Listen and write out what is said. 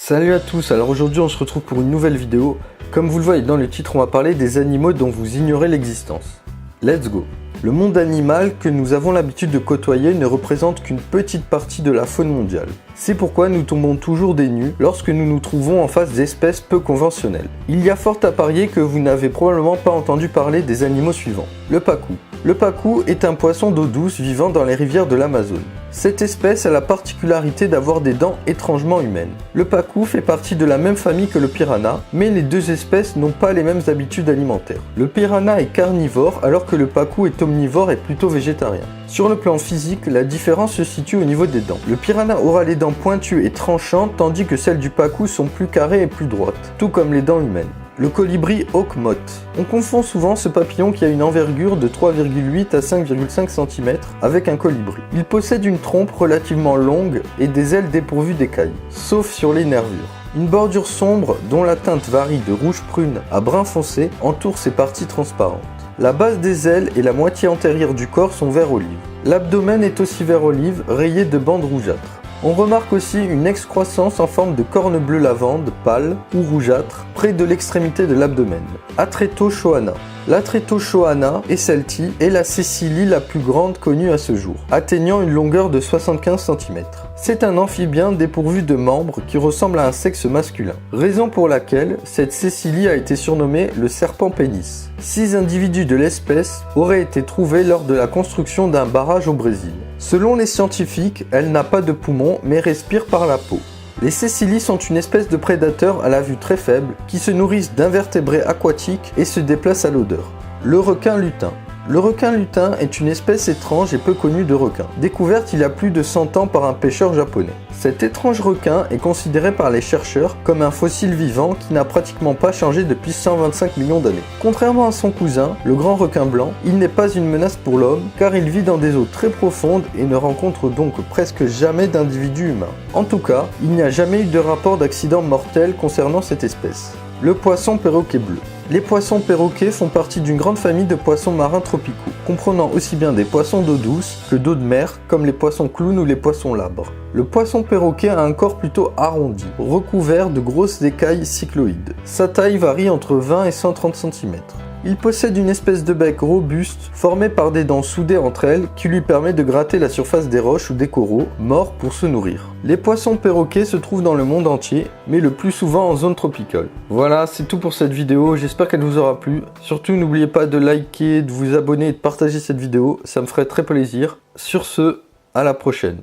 Salut à tous, alors aujourd'hui on se retrouve pour une nouvelle vidéo. Comme vous le voyez dans le titre, on va parler des animaux dont vous ignorez l'existence. Let's go! Le monde animal que nous avons l'habitude de côtoyer ne représente qu'une petite partie de la faune mondiale. C'est pourquoi nous tombons toujours des nues lorsque nous nous trouvons en face d'espèces peu conventionnelles. Il y a fort à parier que vous n'avez probablement pas entendu parler des animaux suivants. Le pacu. Le pacu est un poisson d'eau douce vivant dans les rivières de l'Amazone. Cette espèce a la particularité d'avoir des dents étrangement humaines. Le pacu fait partie de la même famille que le piranha, mais les deux espèces n'ont pas les mêmes habitudes alimentaires. Le piranha est carnivore alors que le pacu est omnivore et plutôt végétarien. Sur le plan physique, la différence se situe au niveau des dents. Le piranha aura les dents pointues et tranchantes tandis que celles du pacu sont plus carrées et plus droites, tout comme les dents humaines. Le colibri hawk moth. On confond souvent ce papillon qui a une envergure de 3,8 à 5,5 cm avec un colibri. Il possède une trompe relativement longue et des ailes dépourvues d'écailles, sauf sur les nervures. Une bordure sombre dont la teinte varie de rouge prune à brun foncé entoure ses parties transparentes. La base des ailes et la moitié antérieure du corps sont vert olive. L'abdomen est aussi vert olive rayé de bandes rougeâtres. On remarque aussi une excroissance en forme de corne bleu lavande, pâle ou rougeâtre, près de l'extrémité de l'abdomen. Atretoshoana. L'Atretoshoana Esselti est la cécilie la plus grande connue à ce jour, atteignant une longueur de 75 cm. C'est un amphibien dépourvu de membres qui ressemble à un sexe masculin, raison pour laquelle cette cécilie a été surnommée le serpent pénis. 6 individus de l'espèce auraient été trouvés lors de la construction d'un barrage au Brésil. Selon les scientifiques, elle n'a pas de poumons mais respire par la peau. Les cécilies sont une espèce de prédateur à la vue très faible qui se nourrissent d'invertébrés aquatiques et se déplacent à l'odeur. Le requin lutin. Le requin lutin est une espèce étrange et peu connue de requins, découverte il y a plus de 100 ans par un pêcheur japonais. Cet étrange requin est considéré par les chercheurs comme un fossile vivant qui n'a pratiquement pas changé depuis 125 millions d'années. Contrairement à son cousin, le grand requin blanc, il n'est pas une menace pour l'homme car il vit dans des eaux très profondes et ne rencontre donc presque jamais d'individus humains. En tout cas, il n'y a jamais eu de rapport d'accident mortel concernant cette espèce. Le poisson perroquet bleu. Les poissons perroquets font partie d'une grande famille de poissons marins tropicaux, comprenant aussi bien des poissons d'eau douce que d'eau de mer, comme les poissons clowns ou les poissons labres. Le poisson perroquet a un corps plutôt arrondi, recouvert de grosses écailles cycloïdes. Sa taille varie entre 20 et 130 cm. Il possède une espèce de bec robuste, formé par des dents soudées entre elles, qui lui permet de gratter la surface des roches ou des coraux, morts pour se nourrir. Les poissons perroquets se trouvent dans le monde entier, mais le plus souvent en zone tropicale. Voilà, c'est tout pour cette vidéo, j'espère qu'elle vous aura plu. Surtout, n'oubliez pas de liker, de vous abonner et de partager cette vidéo, ça me ferait très plaisir. Sur ce, à la prochaine.